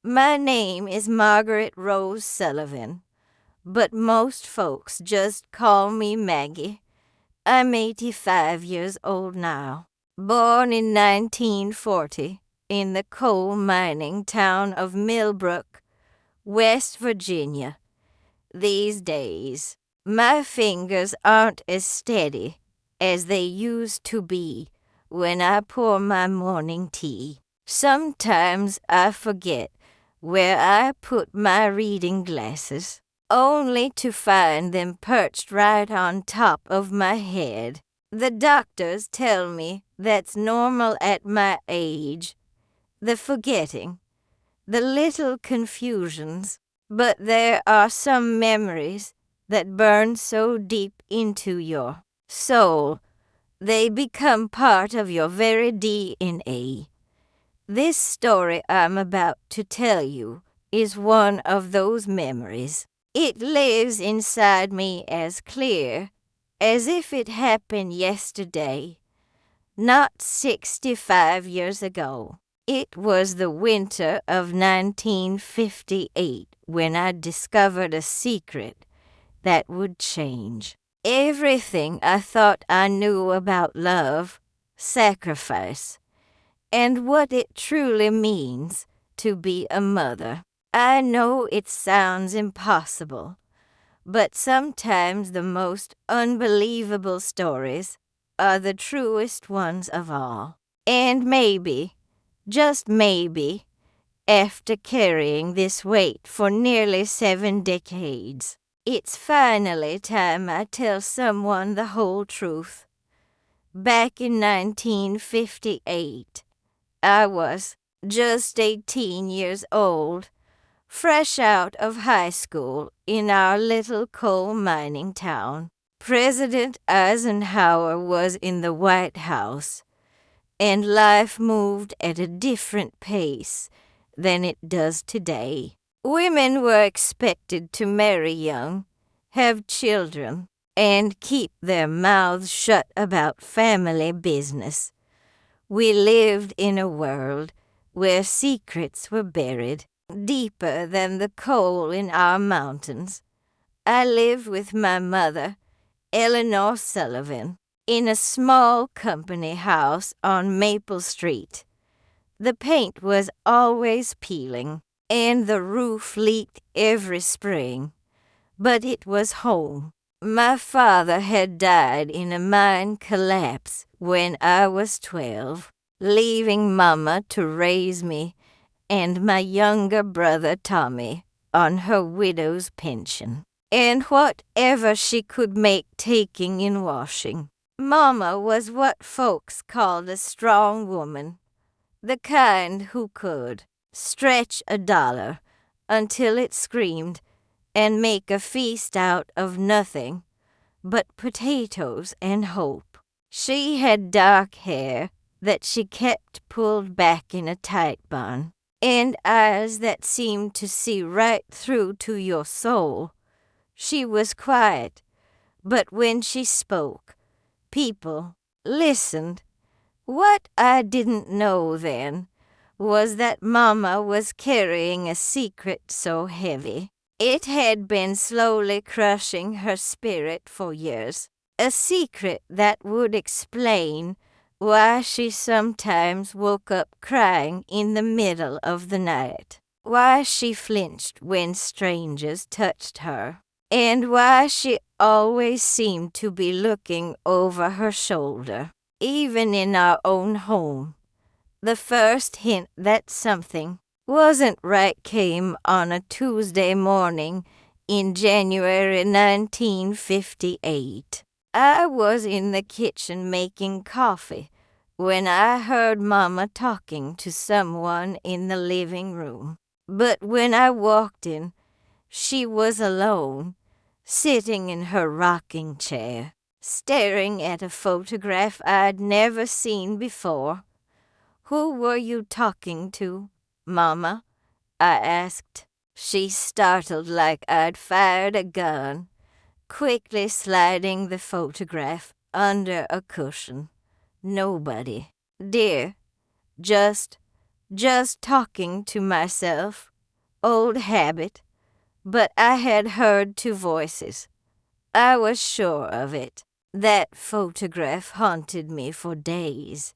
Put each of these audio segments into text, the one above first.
My name is Margaret Rose Sullivan, but most folks just call me Maggie. I'm 85 years old now. Born in 1940 in the coal mining town of Millbrook, West Virginia. These days, my fingers aren't as steady as they used to be when I pour my morning tea. Sometimes I forget where I put my reading glasses, only to find them perched right on top of my head. The doctors tell me that's normal at my age. The forgetting, the little confusions, but there are some memories that burn so deep into your soul, they become part of your very DNA. This story I'm about to tell you is one of those memories. It lives inside me as clear as if it happened yesterday, not 65 years ago. It was the winter of 1958 when I discovered a secret that would change everything I thought I knew about love, sacrifice, and what it truly means to be a mother. I know it sounds impossible, but sometimes the most unbelievable stories are the truest ones of all. And maybe, just maybe, after carrying this weight for nearly 7 decades, it's finally time I tell someone the whole truth. Back in 1958, I was just 18 years old, fresh out of high school in our little coal mining town. President Eisenhower was in the White House, and life moved at a different pace than it does today. Women were expected to marry young, have children, and keep their mouths shut about family business. We lived in a world where secrets were buried deeper than the coal in our mountains. I lived with my mother, Eleanor Sullivan, in a small company house on Maple Street. The paint was always peeling, and the roof leaked every spring. But it was home. My father had died in a mine collapse when I was 12, leaving Mama to raise me and my younger brother Tommy on her widow's pension, and whatever she could make taking in washing. Mama was what folks called a strong woman, the kind who could stretch a dollar until it screamed and make a feast out of nothing but potatoes and hope. She had dark hair that she kept pulled back in a tight bun, and eyes that seemed to see right through to your soul. She was quiet, but when she spoke, people listened. What I didn't know then was that Mama was carrying a secret so heavy. It had been slowly crushing her spirit for years, a secret that would explain why she sometimes woke up crying in the middle of the night, why she flinched when strangers touched her, and why she always seemed to be looking over her shoulder, even in our own home. The first hint that something wasn't right came on a Tuesday morning in January 1958. I was in the kitchen making coffee when I heard Mama talking to someone in the living room. But when I walked in, she was alone, sitting in her rocking chair, staring at a photograph I'd never seen before. "Who were you talking to, Mama?" I asked. She startled like I'd fired a gun, quickly sliding the photograph under a cushion. "Nobody, dear. Just talking to myself." old habit, but I had heard two voices. I was sure of it. That photograph haunted me for days.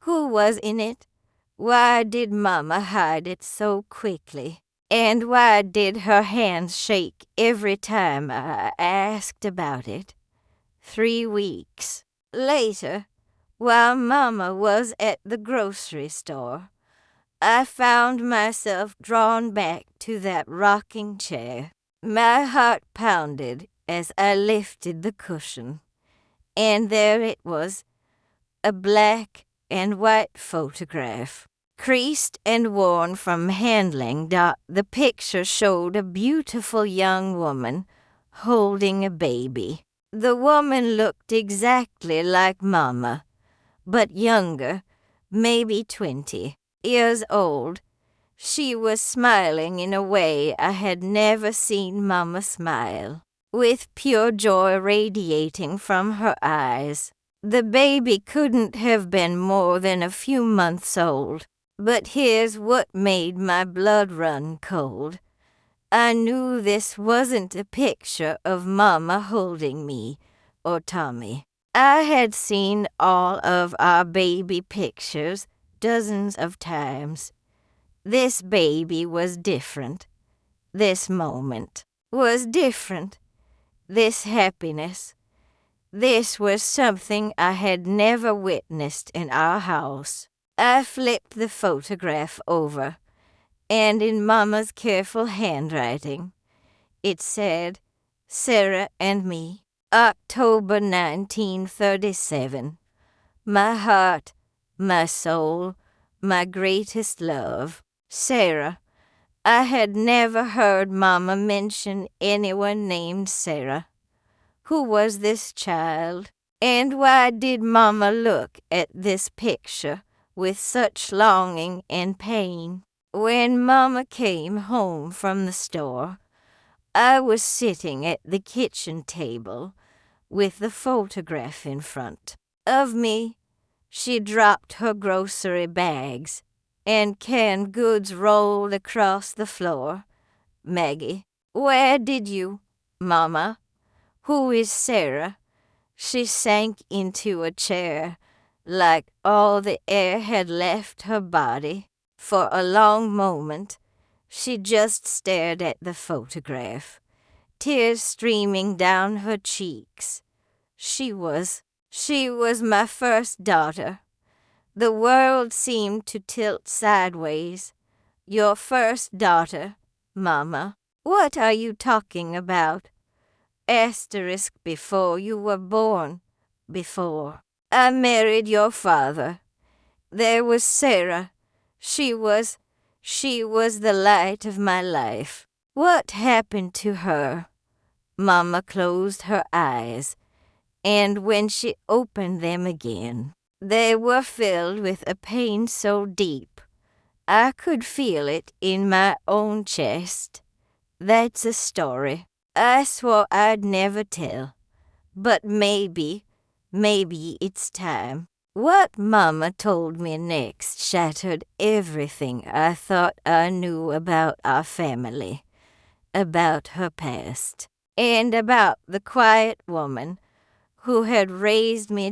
Who was in it? Why did Mama hide it so quickly? And why did her hands shake every time I asked about it? 3 weeks later, while Mama was at the grocery store, I found myself drawn back to that rocking chair. My heart pounded as I lifted the cushion, and there it was, a black and white photograph. Creased and worn from handling, the picture showed a beautiful young woman holding a baby. The woman looked exactly like Mama, but younger, maybe 20 years old. She was smiling in a way I had never seen Mama smile, with pure joy radiating from her eyes. The baby couldn't have been more than a few months old. But here's what made my blood run cold. I knew this wasn't a picture of Mama holding me or Tommy. I had seen all of our baby pictures dozens of times. This baby was different. This moment was different. This happiness. This was something I had never witnessed in our house. I flipped the photograph over, and in Mama's careful handwriting, it said, "Sarah and me, October 1937. My heart, my soul, my greatest love, Sarah." I had never heard Mama mention anyone named Sarah. Who was this child? And why did Mama look at this picture with such longing and pain? When Mama came home from the store, I was sitting at the kitchen table with the photograph in front of me. She dropped her grocery bags, and canned goods rolled across the floor. "Maggie, where did you, Mama? Who is Sarah?" She sank into a chair, like all the air had left her body. For a long moment, she just stared at the photograph, tears streaming down her cheeks. She was my first daughter. The world seemed to tilt sideways. "Your first daughter, Mama? What are you talking about?" Asterisk before you were born. Before I married your father. There was Sarah. She was the light of my life. What happened to her? Mama closed her eyes, and when she opened them again, they were filled with a pain so deep I could feel it in my own chest. That's a story I swore I'd never tell, but maybe it's time. What Mama told me next shattered everything I thought I knew about our family, about her past, and about the quiet woman who had raised me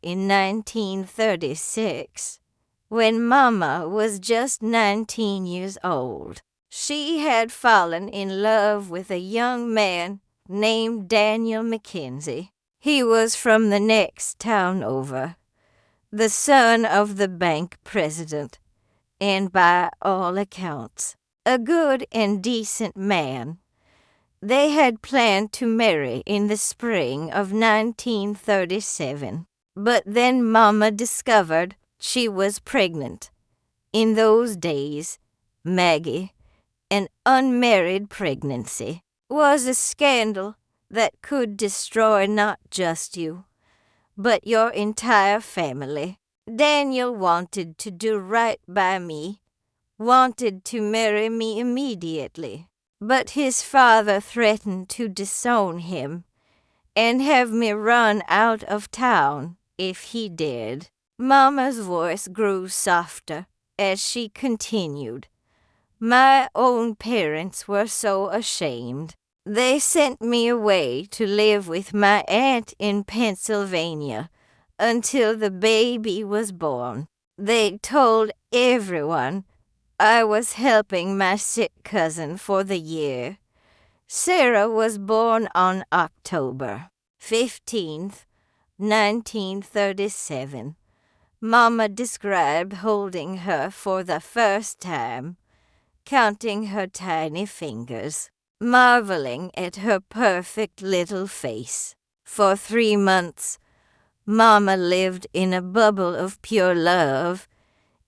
in 1936, when Mama was just 19 years old. She had fallen in love with a young man named Daniel McKenzie. He was from the next town over, the son of the bank president, and by all accounts, a good and decent man. They had planned to marry in the spring of 1937, but then Mama discovered she was pregnant. In those days, Maggie, an unmarried pregnancy, was a scandal that could destroy not just you, but your entire family. Daniel wanted to do right by me, wanted to marry me immediately, but his father threatened to disown him and have me run out of town if he did. Mama's voice grew softer as she continued. My own parents were so ashamed. They sent me away to live with my aunt in Pennsylvania until the baby was born. They told everyone I was helping my sick cousin for the year. Sarah was born on October 15th, 1937. Mama described holding her for the first time, counting her tiny fingers, marveling at her perfect little face. For 3 months, Mama lived in a bubble of pure love,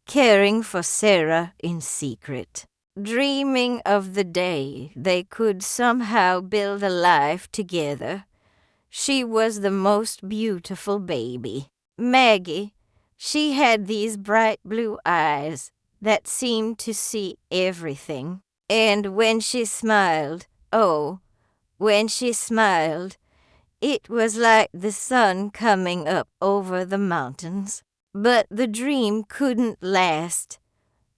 caring for Sarah in secret, dreaming of the day they could somehow build a life together. She was the most beautiful baby. Maggie, she had these bright blue eyes that seemed to see everything. And when she smiled, when she smiled, it was like the sun coming up over the mountains. But the dream couldn't last.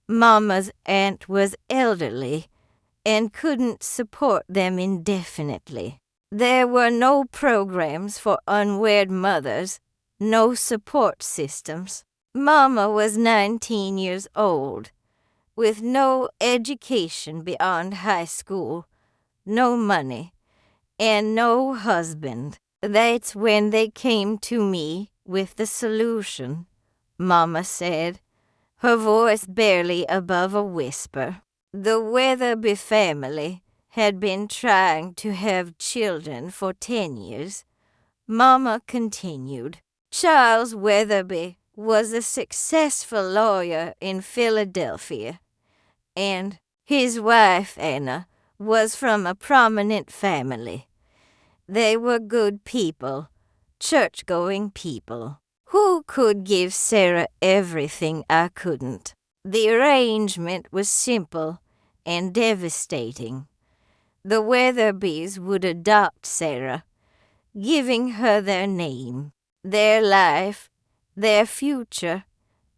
Mama's aunt was elderly and couldn't support them indefinitely. There were no programs for unwed mothers, no support systems. Mama was 19 years old, with no education beyond high school, no money, and no husband. That's when they came to me with the solution, Mama said, her voice barely above a whisper. The Weatherby family had been trying to have children for 10 years. Mama continued. Charles Weatherby was a successful lawyer in Philadelphia, and his wife, Anna, was from a prominent family. They were good people, church-going people. Who could give Sarah everything I couldn't? The arrangement was simple and devastating. The Weatherbys would adopt Sarah, giving her their name, their life, their future.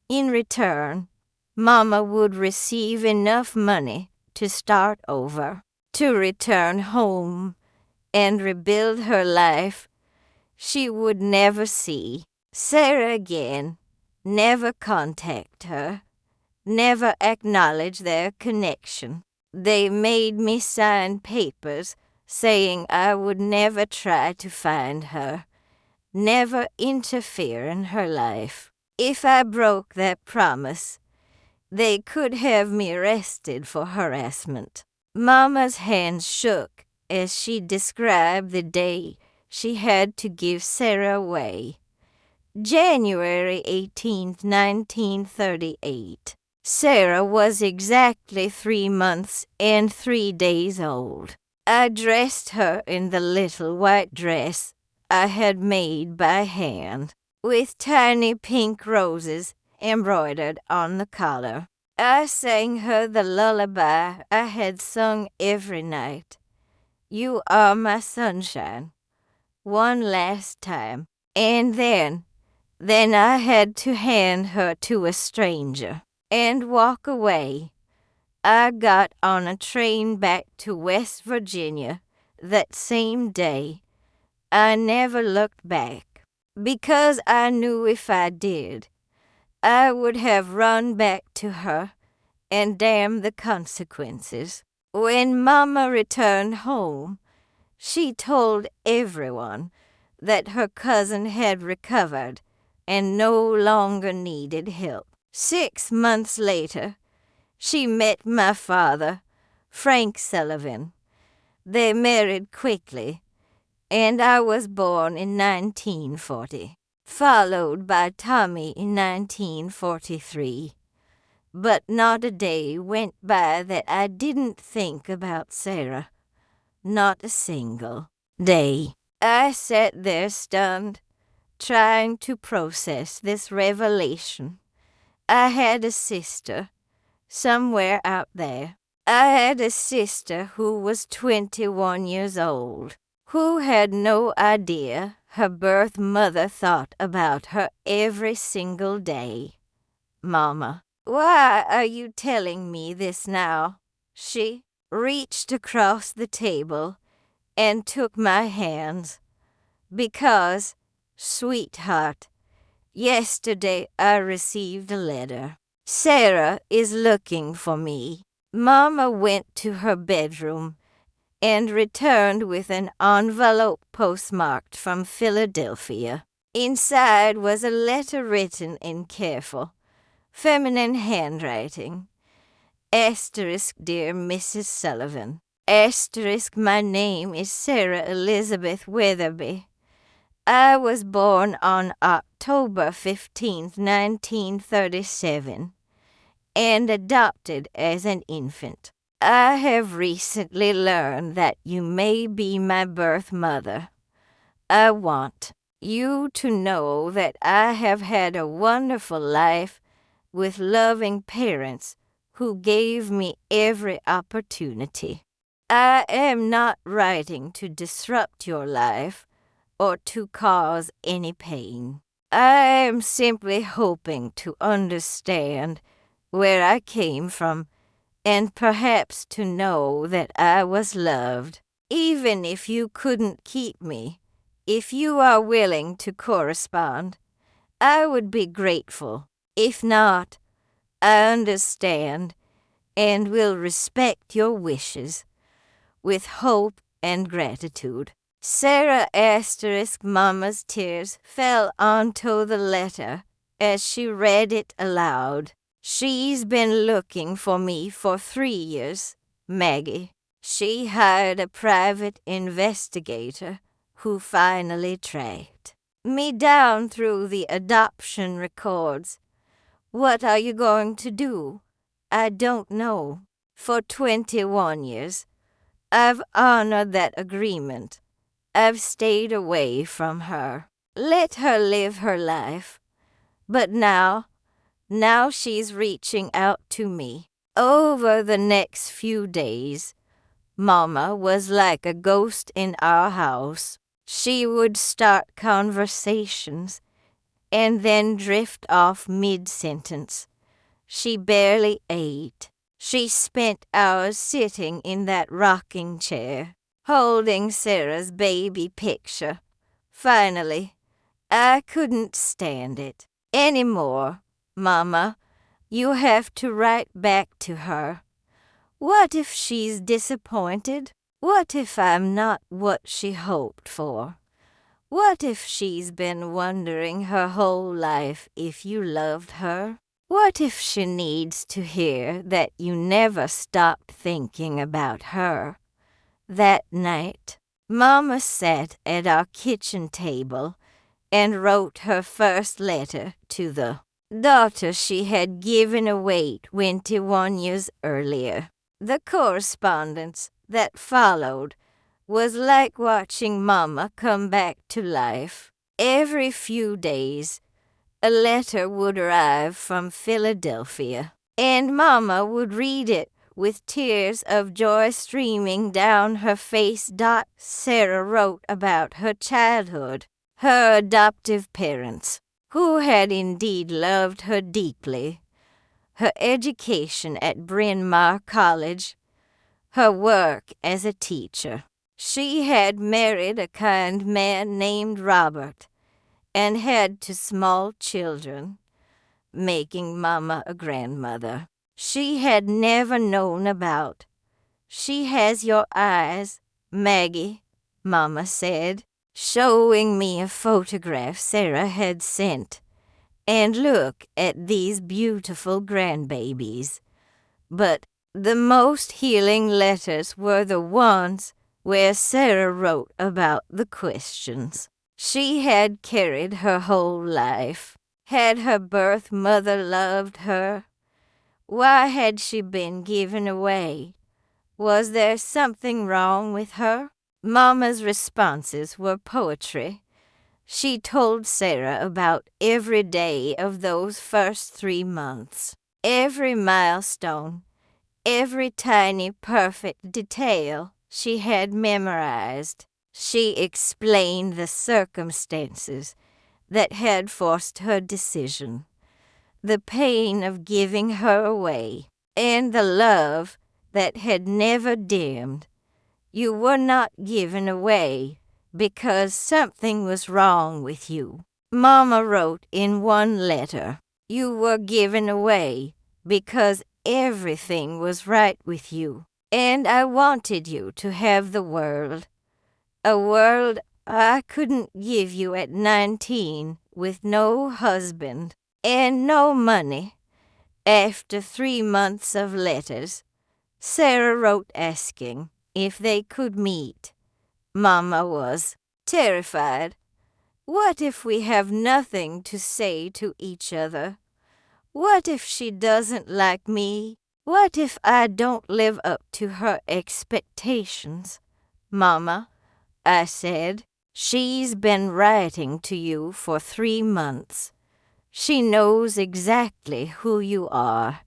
In return, Mama would receive enough money to start over, to return home and rebuild her life she would never see Sarah again, never contact her, never acknowledge their connection. They made me sign papers saying I would never try to find her, never interfere in her life. If I broke that promise, they could have me arrested for harassment. Mama's hands shook as she described the day she had to give Sarah away. January 18th, 1938. Sarah was exactly 3 months and 3 days old. I dressed her in the little white dress I had made by hand, with tiny pink roses embroidered on the collar. I sang her the lullaby I had sung every night, "You Are My Sunshine," one last time, and then I had to hand her to a stranger and walk away. I got on a train back to West Virginia that same day. I never looked back, because I knew if I did, I would have run back to her and damn the consequences. When Mama returned home, she told everyone that her cousin had recovered and no longer needed help. 6 months later, she met my father, Frank Sullivan. They married quickly, and I was born in 1940, followed by Tommy in 1943. But not a day went by that I didn't think about Sarah. Not a single day. I sat there stunned, trying to process this revelation. I had a sister, somewhere out there. I had a sister who was 21 years old, who had no idea her birth mother thought about her every single day. Mama, why are you telling me this now? She reached across the table and took my hands. Because, sweetheart, yesterday I received a letter. Sarah is looking for me. Mama went to her bedroom and returned with an envelope postmarked from Philadelphia. Inside was a letter written in careful, feminine handwriting. Asterisk, dear Mrs. Sullivan. Asterisk, my name is Sarah Elizabeth Weatherby. I was born on October 15th, 1937, and adopted as an infant. I have recently learned that you may be my birth mother. I want you to know that I have had a wonderful life with loving parents who gave me every opportunity. I am not writing to disrupt your life or to cause any pain. I am simply hoping to understand where I came from and perhaps to know that I was loved. Even if you couldn't keep me, if you are willing to correspond, I would be grateful. If not, I understand and will respect your wishes with hope and gratitude. Sarah Asterisk Mama's tears fell onto the letter as she read it aloud. She's been looking for me for 3 years, Maggie. She hired a private investigator who finally tracked me down through the adoption records. What are you going to do? I don't know. For 21 years, I've honored that agreement. I've stayed away from her. Let her live her life. But now she's reaching out to me. Over the next few days, Mama was like a ghost in our house. She would start conversations and then drift off mid-sentence. She barely ate. She spent hours sitting in that rocking chair, holding Sarah's baby picture. Finally, I couldn't stand it anymore. Mama, you have to write back to her. What if she's disappointed? What if I'm not what she hoped for? What if she's been wondering her whole life if you loved her? What if she needs to hear that you never stopped thinking about her? That night, Mama sat at our kitchen table and wrote her first letter to the daughter she had given away 21 years earlier. The correspondence that followed was like watching Mama come back to life. Every few days, a letter would arrive from Philadelphia, and Mama would read it with tears of joy streaming down her face. Sarah wrote about her childhood, her adoptive parents, who had indeed loved her deeply, her education at Bryn Mawr College, her work as a teacher. She had married a kind man named Robert and had 2 small children, making Mama a grandmother she had never known about. She has your eyes, Maggie, Mama said, showing me a photograph Sarah had sent. And look at these beautiful grandbabies. But the most healing letters were the ones where Sarah wrote about the questions she had carried her whole life. Had her birth mother loved her? Why had she been given away? Was there something wrong with her? Mama's responses were poetry. She told Sarah about every day of those first 3 months, every milestone, every tiny perfect detail she had memorized. She explained the circumstances that had forced her decision, the pain of giving her away, and the love that had never dimmed. You were not given away because something was wrong with you. Mama wrote in one letter, you were given away because everything was right with you. And I wanted you to have the world. A world I couldn't give you at 19 with no husband and no money. After 3 months of letters, Sarah wrote asking if they could meet. Mama was terrified. What if we have nothing to say to each other? What if she doesn't like me? What if I don't live up to her expectations? Mama, I said, she's been writing to you for 3 months. She knows exactly who you are,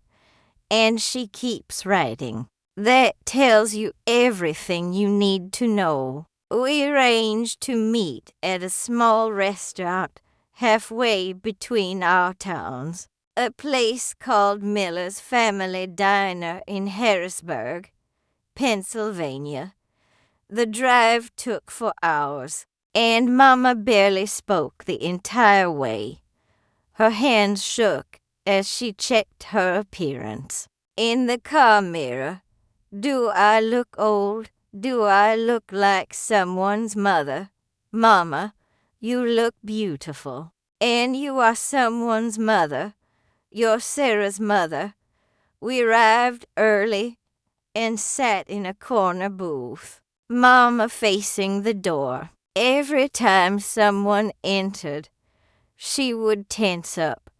and she keeps writing. That tells you everything you need to know. We arranged to meet at a small restaurant halfway between our towns, a place called Miller's Family Diner in Harrisburg, Pennsylvania. The drive took 4 hours, and Mama barely spoke the entire way. Her hands shook as she checked her appearance. In the car mirror, do I look old? Do I look like someone's mother? Mama, you look beautiful. And you are someone's mother. You're Sarah's mother. We arrived early and sat in a corner booth. Mama facing the door. Every time someone entered, she would tense up,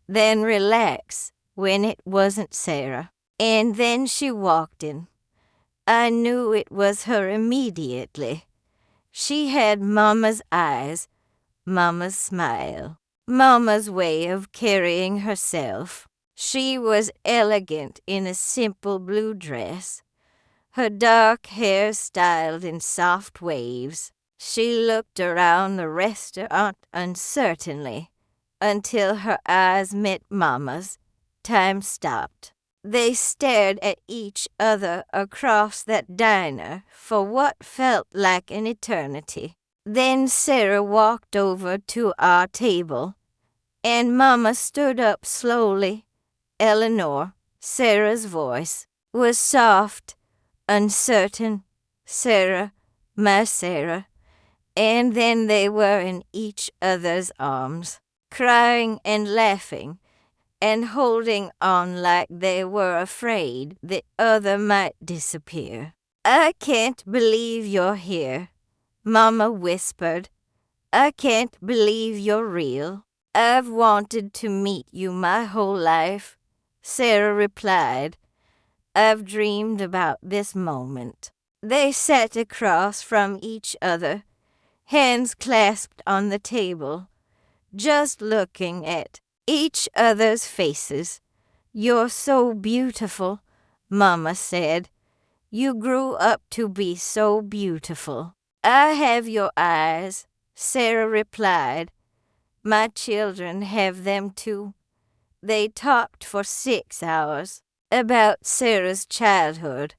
then relax when it wasn't Sarah. And then she walked in. I knew it was her immediately. She had Mama's eyes, Mama's smile, Mama's way of carrying herself. She was elegant in a simple blue dress, her dark hair styled in soft waves. She looked around the restaurant uncertainly until her eyes met Mama's. Time stopped. They stared at each other across that diner for what felt like an eternity. Then Sarah walked over to our table, and Mama stood up slowly. Eleanor, Sarah's voice, was soft, uncertain. Sarah, my Sarah. And then they were in each other's arms, crying and laughing, and holding on like they were afraid the other might disappear. I can't believe you're here, Mama whispered. I can't believe you're real. I've wanted to meet you my whole life, Sarah replied. I've dreamed about this moment. They sat across from each other, hands clasped on the table, just looking at each other's faces. You're so beautiful, Mama said. You grew up to be so beautiful. I have your eyes, Sarah replied. My children have them too. They talked for 6 hours about Sarah's childhood,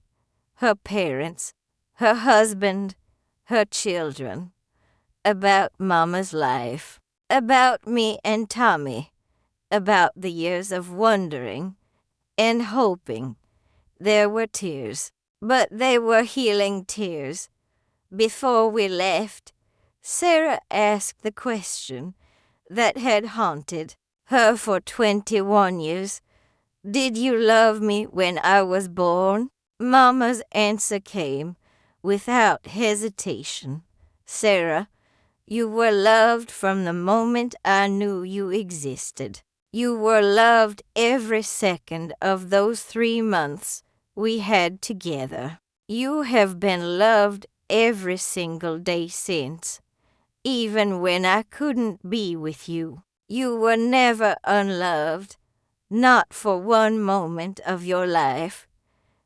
her parents, her husband, her children, about Mama's life, about me and Tommy, about the years of wondering and hoping. There were tears, but they were healing tears. Before we left, Sarah asked the question that had haunted her for 21 years. Did you love me when I was born? Mama's answer came without hesitation. Sarah, you were loved from the moment I knew you existed. You were loved every second of those 3 months we had together. You have been loved every single day since, even when I couldn't be with you. You were never unloved, not for one moment of your life.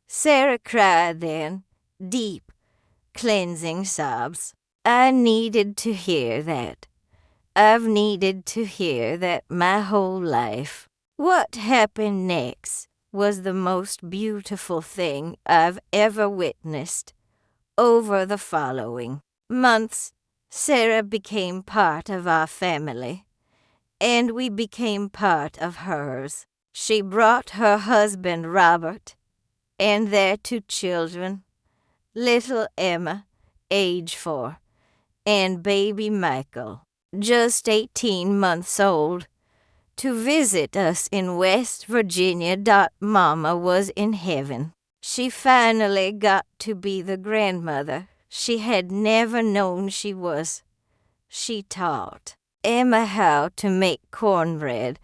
Sarah cried then, deep, cleansing sobs. I needed to hear that. I've needed to hear that my whole life. What happened next? was the most beautiful thing I've ever witnessed. Over the following months, Sarah became part of our family, and we became part of hers. She brought her husband Robert and their 2 children, little Emma, age 4, and baby Michael, just 18 months old, to visit us in West Virginia. Mama was in heaven. She finally got to be the grandmother she had never known she was. She taught Emma how to make cornbread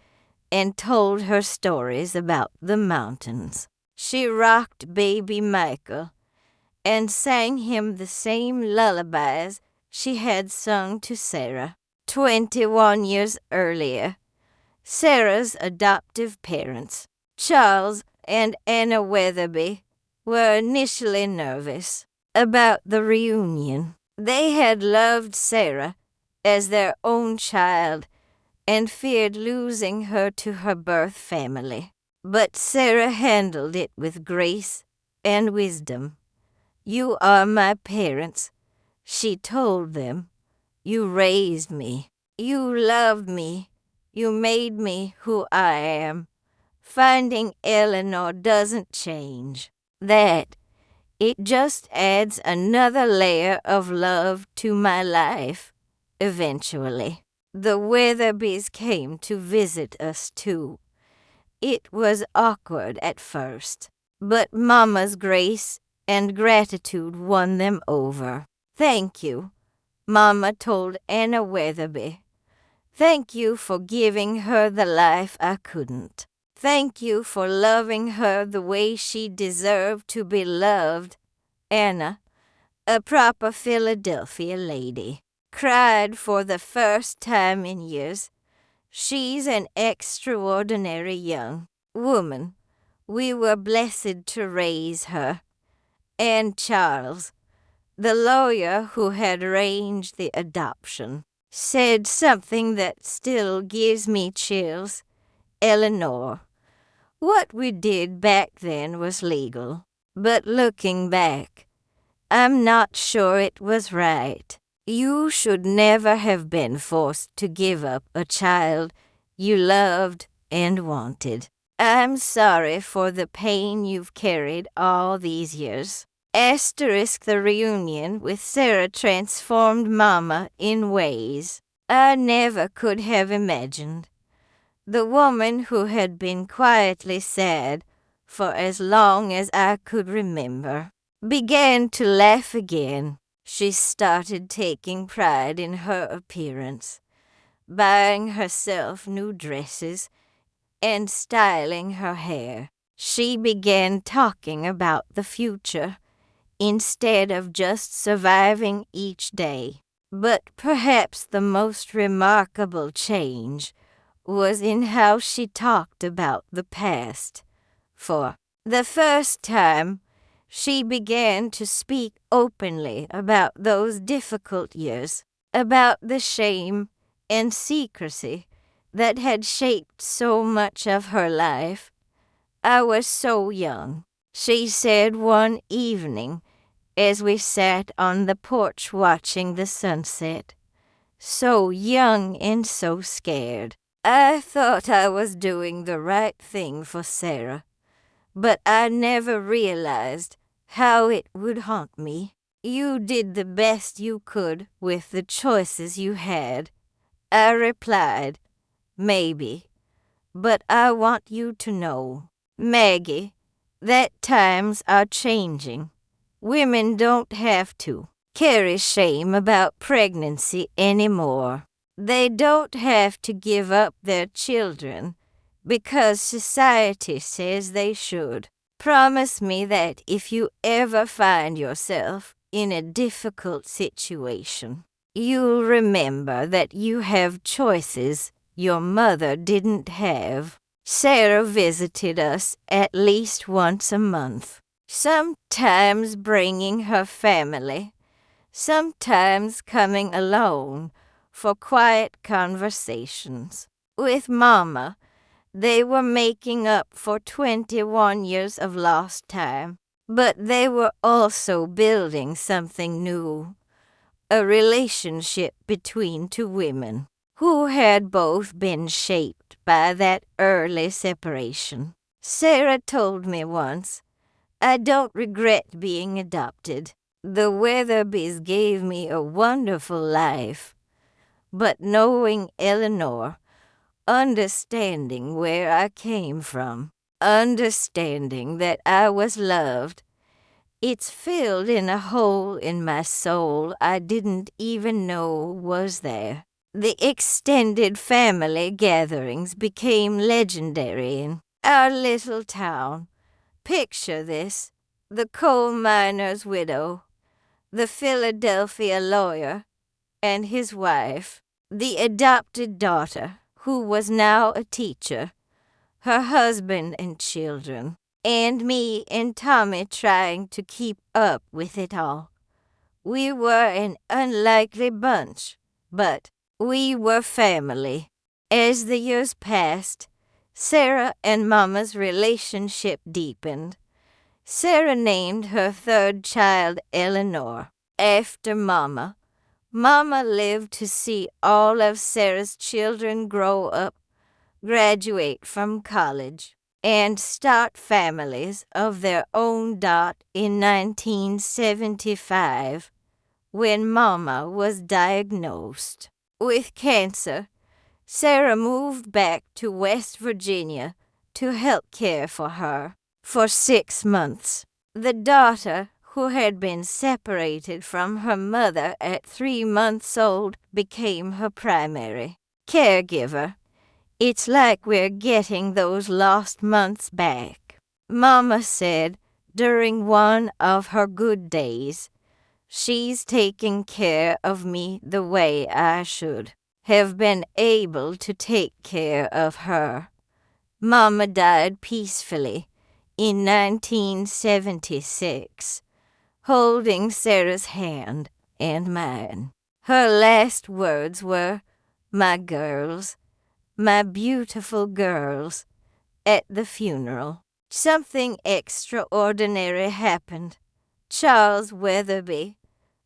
and told her stories about the mountains. She rocked baby Michael and sang him the same lullabies she had sung to Sarah 21 years earlier. Sarah's adoptive parents, Charles and Anna Weatherby, were initially nervous about the reunion. They had loved Sarah as their own child and feared losing her to her birth family. But Sarah handled it with grace and wisdom. "You are my parents," she told them. "You raised me. You loved me. You made me who I am. Finding Eleanor doesn't change that. It just adds another layer of love to my life." Eventually, the Weatherbys came to visit us too. It was awkward at first, but Mama's grace and gratitude won them over. "Thank you," Mama told Anna Weatherby. "Thank you for giving her the life I couldn't. Thank you for loving her the way she deserved to be loved." Anna, a proper Philadelphia lady, cried for the first time in years. She's an extraordinary young woman. We were blessed to raise her. And Charles, the lawyer who had arranged the adoption, said something that still gives me chills. "Eleanor, what we did back then was legal, but looking back, I'm not sure it was right. You should never have been forced to give up a child you loved and wanted. I'm sorry for the pain you've carried all these years." The reunion with Sarah transformed Mama in ways I never could have imagined. The woman who had been quietly sad for as long as I could remember began to laugh again. She started taking pride in her appearance, buying herself new dresses and styling her hair. She began talking about the future instead of just surviving each day. But perhaps the most remarkable change was in how she talked about the past. For the first time, she began to speak openly about those difficult years, about the shame and secrecy that had shaped so much of her life. "I was so young," she said one evening as we sat on the porch watching the sunset. "So young and so scared. I thought I was doing the right thing for Sarah, but I never realized how it would haunt me. You did the best you could with the choices you had." I replied, "Maybe, but I want you to know, Maggie, that times are changing. Women don't have to carry shame about pregnancy anymore. They don't have to give up their children because society says they should. Promise me that if you ever find yourself in a difficult situation, you'll remember that you have choices your mother didn't have." Sarah visited us at least once a month, sometimes bringing her family, sometimes coming alone for quiet conversations. With Mama, They were making up for 21 years of lost time, but they were also building something new, a relationship between two women who had both been shaped by that early separation. Sarah told me once, "I don't regret being adopted. The Weatherbys gave me a wonderful life." But knowing Eleanor, understanding where I came from, understanding that I was loved, it's filled in a hole in my soul I didn't even know was there. The extended family gatherings became legendary in our little town. Picture this: the coal miner's widow, the Philadelphia lawyer, and his wife, the adopted daughter, who was now a teacher, her husband and children, and me and Tommy trying to keep up with it all. We were an unlikely bunch, but we were family. As the years passed, Sarah and Mama's relationship deepened. Sarah named her third child Eleanor, after Mama. Mama lived to see all of Sarah's children grow up, graduate from college, and start families of their own. In 1975, when Mama was diagnosed with cancer, Sarah moved back to West Virginia to help care for her for 6 months. The daughter, who had been separated from her mother at 3 months old, became her primary caregiver. It's like we're getting those lost months back. Mama said during one of her good days, "She's taking care of me the way I should have been able to take care of her." Mama died peacefully in 1976, holding Sarah's hand and mine. Her last words were, "My girls, my beautiful girls," at the funeral. Something extraordinary happened. Charles Weatherby,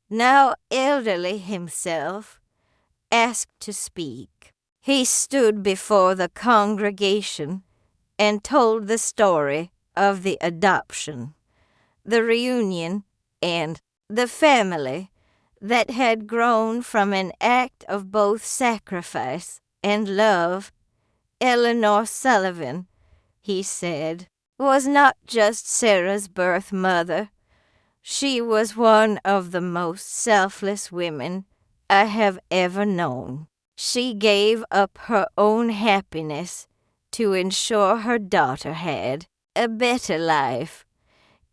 now elderly himself, asked to speak. He stood before the congregation and told the story of the adoption, the reunion, and the family that had grown from an act of both sacrifice and love. Eleanor Sullivan, he said, was not just Sarah's birth mother. She was one of the most selfless women I have ever known. She gave up her own happiness to ensure her daughter had a better life,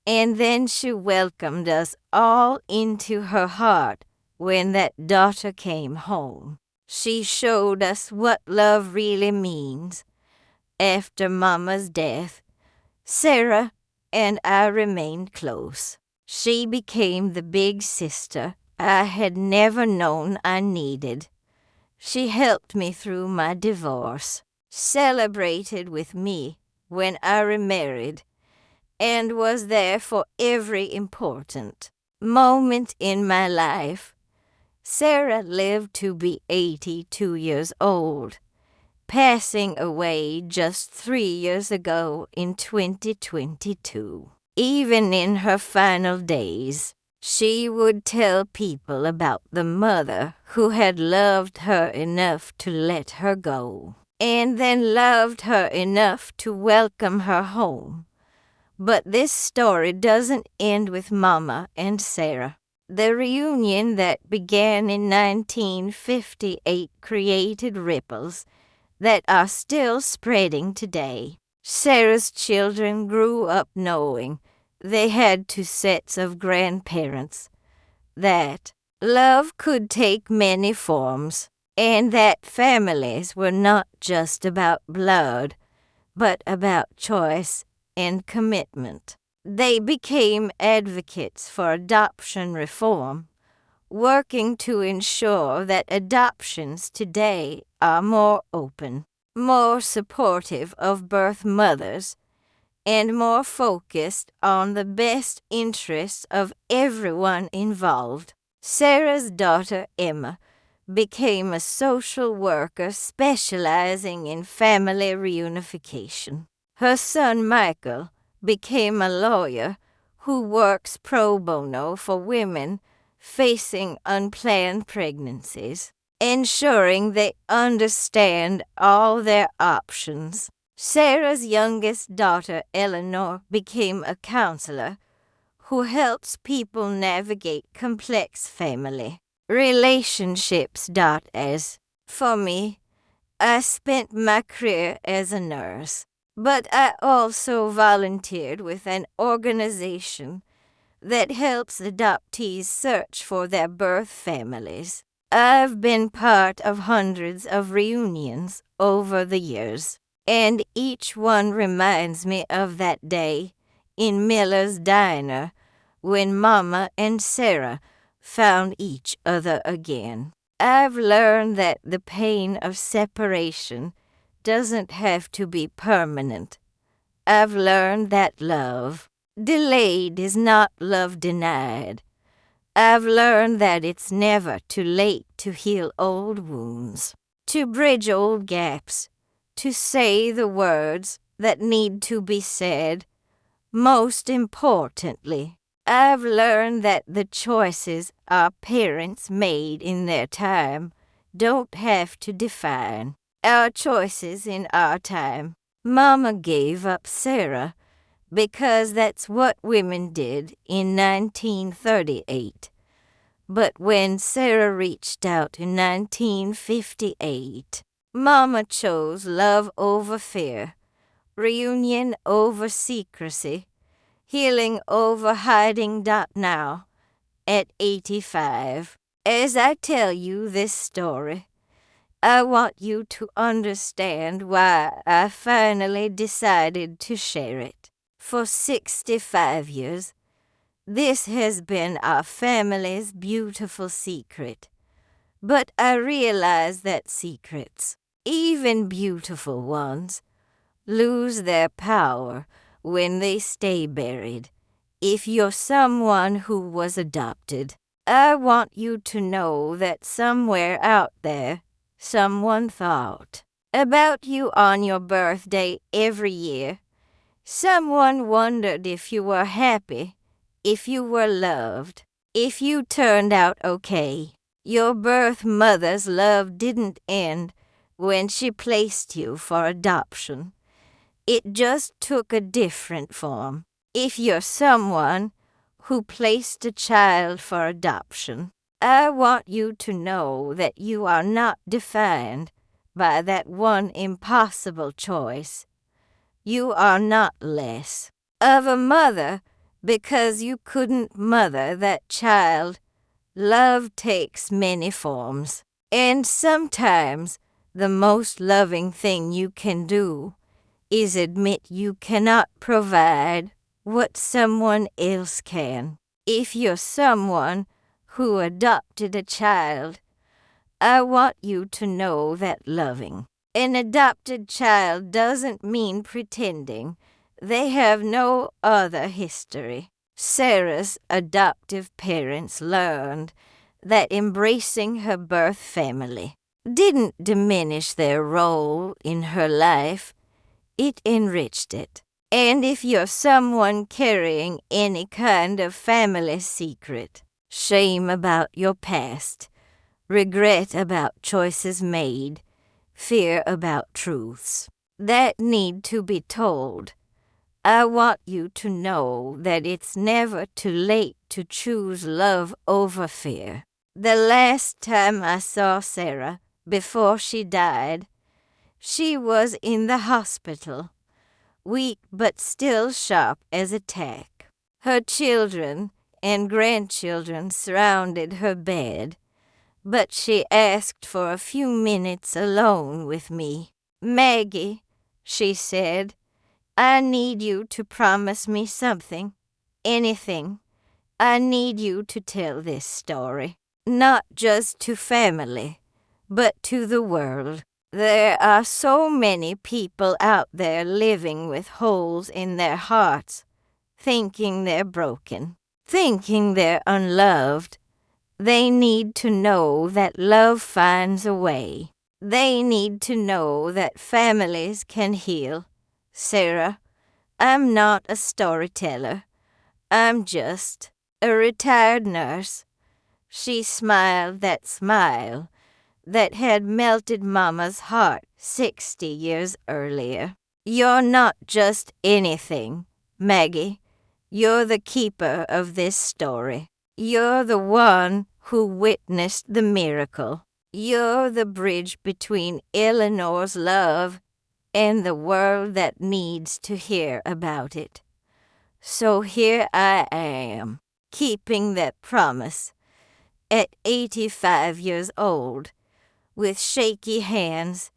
and then she welcomed us all into her heart when that daughter came home. She showed us what love really means. After Mama's death, Sarah and I remained close. She became the big sister I had never known I needed. She helped me through my divorce, celebrated with me when I remarried, and was there for every important moment in my life. Sarah lived to be 82 years old, passing away just 3 years ago in 2022. Even in her final days, she would tell people about the mother who had loved her enough to let her go, and then loved her enough to welcome her home. But this story doesn't end with Mama and Sarah. The reunion that began in 1958 created ripples that are still spreading today. Sarah's children grew up knowing they had 2 sets of grandparents, that love could take many forms, and that families were not just about blood, but about choice and commitment. They became advocates for adoption reform, working to ensure that adoptions today are more open, more supportive of birth mothers, and more focused on the best interests of everyone involved. Sarah's daughter Emma became a social worker specializing in family reunification. Her son Michael became a lawyer who works pro bono for women facing unplanned pregnancies, ensuring they understand all their options. Sarah's youngest daughter, Eleanor, became a counselor who helps people navigate complex family relationships. For me, I spent my career as a nurse, but I also volunteered with an organization that helps adoptees search for their birth families. I've been part of hundreds of reunions over the years, and each one reminds me of that day in Miller's Diner when Mama and Sarah found each other again. I've learned that the pain of separation doesn't have to be permanent. I've learned that love delayed is not love denied. I've learned that it's never too late to heal old wounds, to bridge old gaps, to say the words that need to be said. Most importantly, I've learned that the choices our parents made in their time don't have to define our choices in our time. Mama gave up Sarah because that's what women did in 1938. But when Sarah reached out in 1958, Mama chose love over fear, reunion over secrecy, healing over hiding. Now, at 85, as I tell you this story, I want you to understand why I finally decided to share it. For 65 years, this has been our family's beautiful secret. But I realize that secrets, even beautiful ones, lose their power when they stay buried. If you're someone who was adopted, I want you to know that somewhere out there, someone thought about you on your birthday every year. Someone wondered if you were happy, if you were loved, if you turned out okay. Your birth mother's love didn't end when she placed you for adoption. It just took a different form. If you're someone who placed a child for adoption, I want you to know that you are not defined by that one impossible choice. You are not less of a mother because you couldn't mother that child. Love takes many forms, and sometimes the most loving thing you can do is admit you cannot provide what someone else can. If you're someone who adopted a child, I want you to know that loving an adopted child doesn't mean pretending they have no other history. Sarah's adoptive parents learned that embracing her birth family didn't diminish their role in her life. It enriched it. And if you're someone carrying any kind of family secret, shame about your past, regret about choices made, fear about truths that need to be told, I want you to know that it's never too late to choose love over fear. The last time I saw Sarah, before she died, she was in the hospital, weak but still sharp as a tack. Her children and grandchildren surrounded her bed, but she asked for a few minutes alone with me. Maggie, she said, I need you to promise me something, anything. I need you to tell this story, not just to family, but to the world. There are so many people out there living with holes in their hearts, thinking they're broken, thinking they're unloved. They need to know that love finds a way. They need to know that families can heal. Sarah, I'm not a storyteller. I'm just a retired nurse. She smiled that smile that had melted Mama's heart 60 years earlier. You're not just anything, Maggie. You're the keeper of this story. You're the one who witnessed the miracle. You're the bridge between Eleanor's love and the world that needs to hear about it. So here I am, keeping that promise, at 85 years old, with shaky hands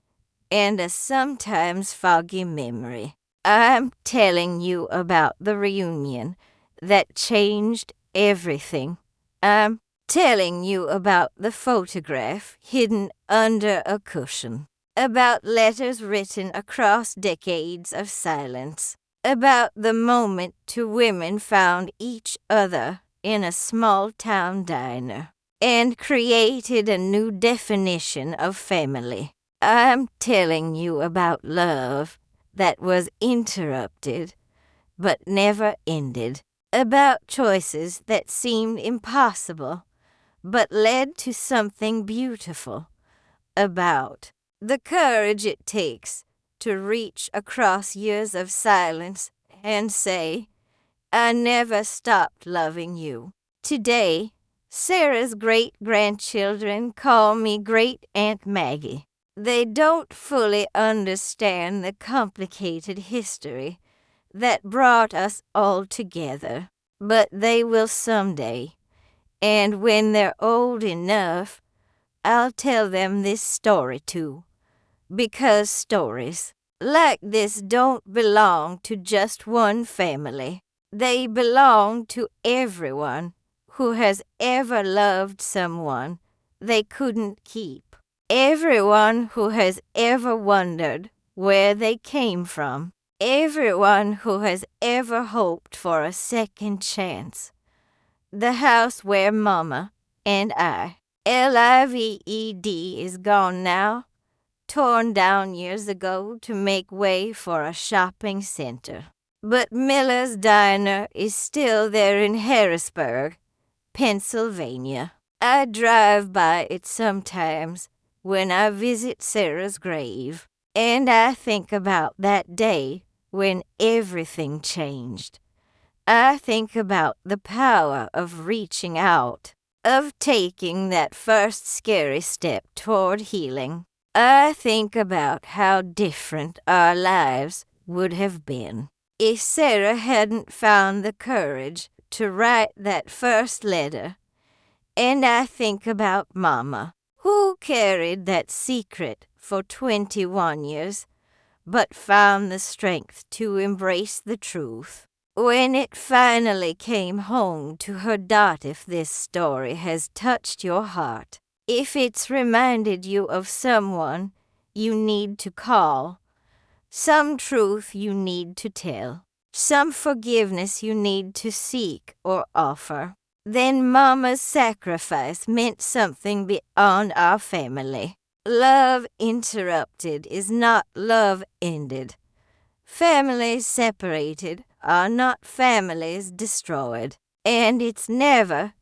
and a sometimes foggy memory. I'm telling you about the reunion that changed everything. I'm telling you about the photograph hidden under a cushion, about letters written across decades of silence, about the moment two women found each other in a small town diner and created a new definition of family. I'm telling you about love that was interrupted but never ended, about choices that seemed impossible but led to something beautiful, about the courage it takes to reach across years of silence and say, I never stopped loving you. Today, Sarah's great-grandchildren call me Great Aunt Maggie. They don't fully understand the complicated history that brought us all together, but they will someday. And when they're old enough, I'll tell them this story too. Because stories like this don't belong to just one family. They belong to everyone who has ever loved someone they couldn't keep. Everyone who has ever wondered where they came from. Everyone who has ever hoped for a second chance. The house where Mama and I, Lived, is gone now, torn down years ago to make way for a shopping center. But Miller's Diner is still there in Harrisburg, Pennsylvania. I drive by it sometimes when I visit Sarah's grave, and I think about that day when everything changed. I think about the power of reaching out, of taking that first scary step toward healing. I think about how different our lives would have been if Sarah hadn't found the courage to write that first letter. And I think about Mama, who carried that secret for 21 years, but found the strength to embrace the truth. When it finally came home to her daughter, if this story has touched your heart, if it's reminded you of someone you need to call, some truth you need to tell, some forgiveness you need to seek or offer, then Mama's sacrifice meant something beyond our family. Love interrupted is not love ended. Families separated are not families destroyed. And it's never,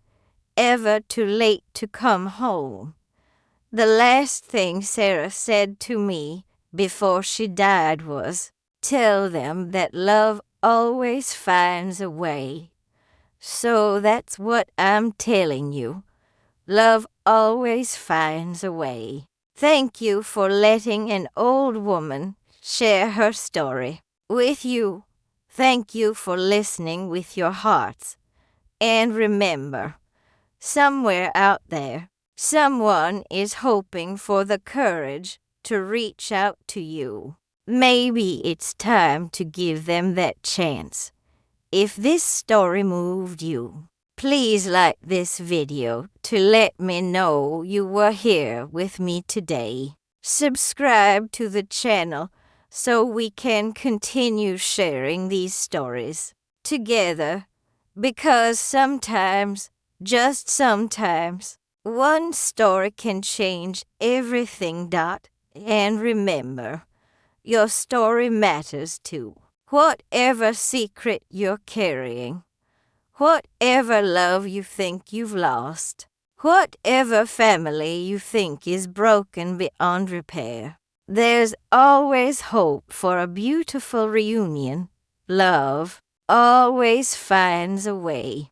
ever too late to come home. The last thing Sarah said to me before she died was, tell them that love always finds a way. So that's what I'm telling you. Love always finds a way. Thank you for letting an old woman share her story with you. Thank you for listening with your hearts. And remember, somewhere out there, someone is hoping for the courage to reach out to you. Maybe it's time to give them that chance. If this story moved you, please like this video to let me know you were here with me today. Subscribe to the channel so we can continue sharing these stories together, because sometimes, just sometimes, one story can change everything. And remember, your story matters too. Whatever secret you're carrying, whatever love you think you've lost, whatever family you think is broken beyond repair, there's always hope for a beautiful reunion. Love always finds a way.